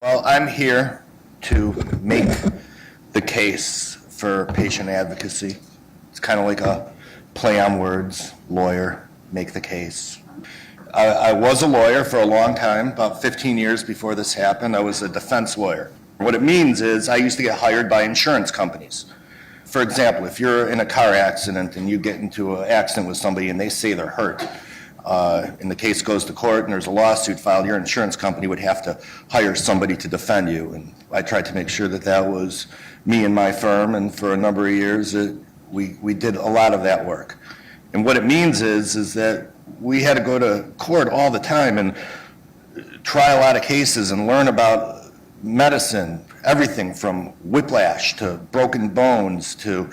Well, I'm here to make the case for patient advocacy. It's kind of like a play on words, lawyer, make the case. I was a lawyer for a long time, about 15 years before this happened. I was a defense lawyer. What it means is I used to get hired by insurance companies. For example, if you're in a car accident and you get into an accident with somebody and they say they're hurt, and the case goes to court and there's a lawsuit filed, your insurance company would have to hire somebody to defend you. And I tried to make sure that that was me and my firm, and for a number of years we did a lot of that work. And what it means is that we had to go to court all the time and try a lot of cases and learn about medicine, everything from whiplash to broken bones to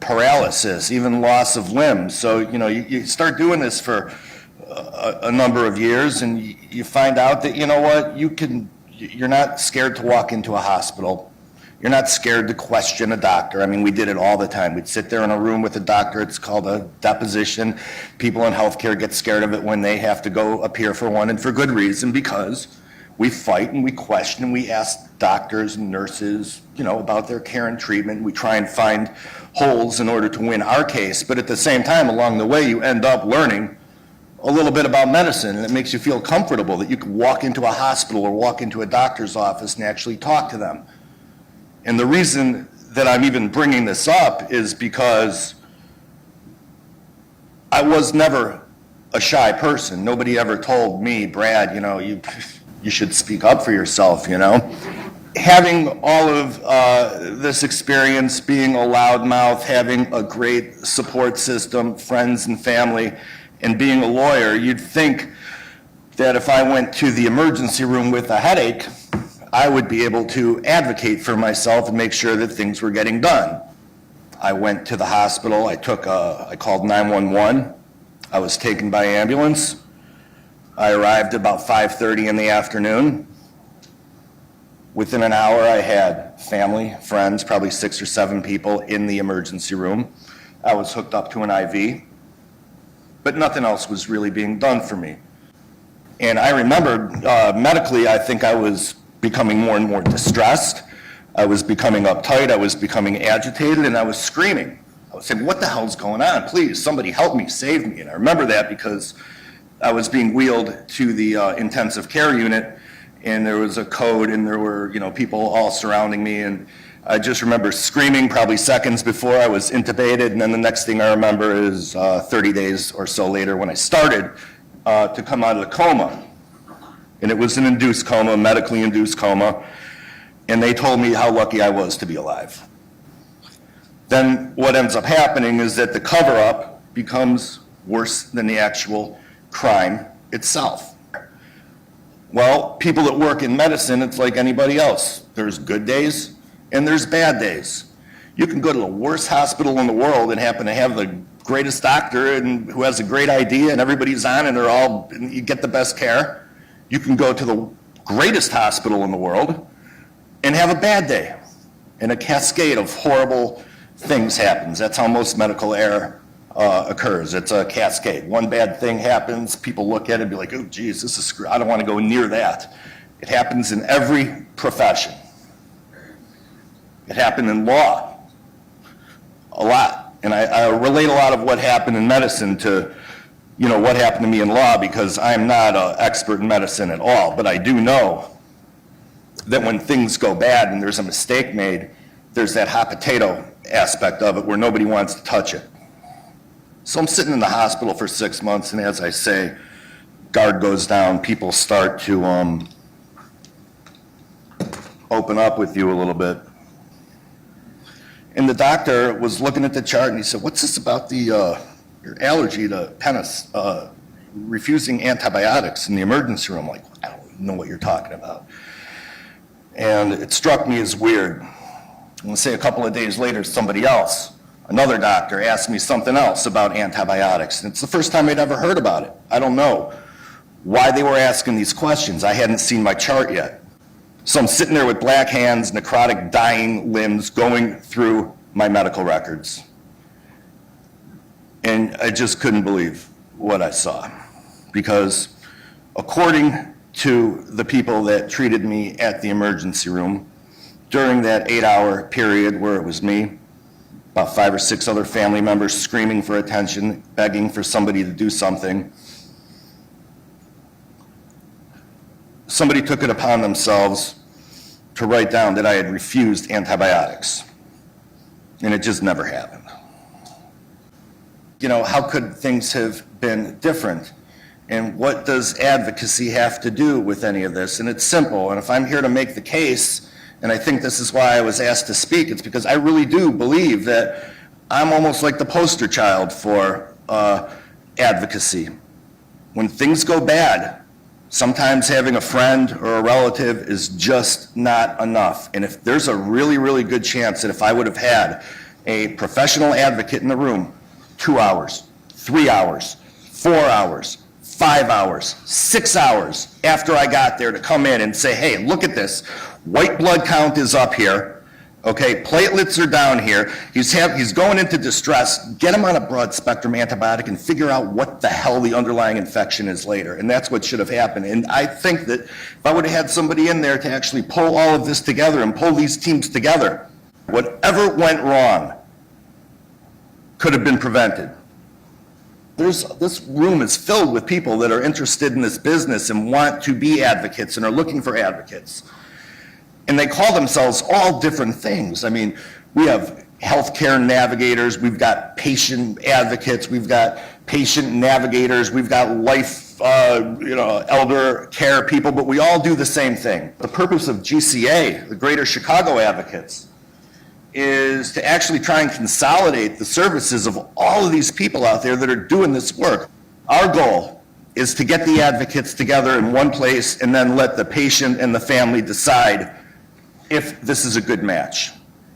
paralysis, even loss of limbs. So, you start doing this for a number of years and you find out that, you know what, you're not scared to walk into a hospital. You're not scared to question a doctor. I mean, we did it all the time. We'd sit there in a room with a doctor. It's called a deposition. People in healthcare get scared of it when they have to go appear for one, and for good reason, because we fight and we question and we ask doctors and nurses, about their care and treatment. We try and find holes in order to win our case. But at the same time, along the way, you end up learning a little bit about medicine, and it makes you feel comfortable that you can walk into a hospital or walk into a doctor's office and actually talk to them. And the reason that I'm even bringing this up is because I was never a shy person. Nobody ever told me, Brad, you should speak up for yourself, Having all of this experience, being a loudmouth, having a great support system, friends and family, and being a lawyer, you'd think that if I went to the emergency room with a headache, I would be able to advocate for myself and make sure that things were getting done. I went to the hospital. I called 911. I was taken by ambulance. I arrived about 5:30 in the afternoon. Within an hour, I had family, friends, probably 6 or 7 people in the emergency room. I was hooked up to an IV, but nothing else was really being done for me. And I remember medically, I think I was becoming more and more distressed. I was becoming uptight. I was becoming agitated, and I was screaming. I was saying, what the hell's going on? Please, somebody help me, save me. And I remember that because I was being wheeled to the intensive care unit, and there was a code, and there were, people all surrounding me, and I just remember screaming probably seconds before I was intubated, and then the next thing I remember is 30 days or so later when I started to come out of the coma. And it was an induced coma, medically induced coma, and they told me how lucky I was to be alive. Then what ends up happening is that the cover-up becomes worse than the actual crime itself. Well, people that work in medicine, it's like anybody else. There's good days and there's bad days. You can go to the worst hospital in the world and happen to have the greatest doctor and who has a great idea and everybody's on and you get the best care. You can go to the greatest hospital in the world and have a bad day, and a cascade of horrible things happens. That's how most medical error occurs. It's a cascade. One bad thing happens, people look at it and be like, oh geez, this is I don't want to go near that. It happens in every profession. It happened in law a lot, and I relate a lot of what happened in medicine to what happened to me in law, because I'm not an expert in medicine at all, but I do know that when things go bad and there's a mistake made, there's that hot potato aspect of it where nobody wants to touch it. So I'm sitting in the hospital for 6 months, and as I say, guard goes down, people start to open up with you a little bit. And the doctor was looking at the chart and he said, what's this about your allergy to refusing antibiotics in the emergency room? I'm like, I don't know what you're talking about. And it struck me as weird. And let's say a couple of days later, somebody else, another doctor, asked me something else about antibiotics. And it's the first time I'd ever heard about it. I don't know why they were asking these questions. I hadn't seen my chart yet. So I'm sitting there with black hands, necrotic, dying limbs, going through my medical records. And I just couldn't believe what I saw. Because according to the people that treated me at the emergency room during that 8-hour period where it was me, about 5 or 6 other family members screaming for attention, begging for somebody to do something. Somebody took it upon themselves to write down that I had refused antibiotics, and it just never happened. You know, how could things have been different? And what does advocacy have to do with any of this? And it's simple, and if I'm here to make the case, and I think this is why I was asked to speak, it's because I really do believe that I'm almost like the poster child for advocacy. When things go bad, sometimes having a friend or a relative is just not enough. And if there's a really, really good chance that if I would have had a professional advocate in the room, 2 hours, 3 hours, 4 hours, 5 hours, 6 hours after I got there to come in and say, hey, look at this. White blood count is up here. Okay, platelets are down here. He's going into distress. Get him on a broad spectrum antibiotic and figure out what the hell the underlying infection is later. And that's what should have happened. And I think that if I would have had somebody in there to actually pull all of this together and pull these teams together, whatever went wrong could have been prevented. This room is filled with people that are interested in this business and want to be advocates and are looking for advocates. And they call themselves all different things. I mean, we have healthcare navigators, we've got patient advocates, we've got patient navigators, we've got life, elder care people, but we all do the same thing. The purpose of GCA, the Greater Chicago Advocates, is to actually try and consolidate the services of all of these people out there that are doing this work. Our goal is to get the advocates together in one place and then let the patient and the family decide if this is a good match.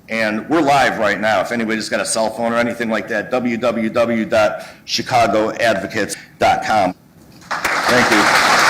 And we're live right now. If anybody's got a cell phone or anything like that, www.chicagoadvocates.com. Thank you.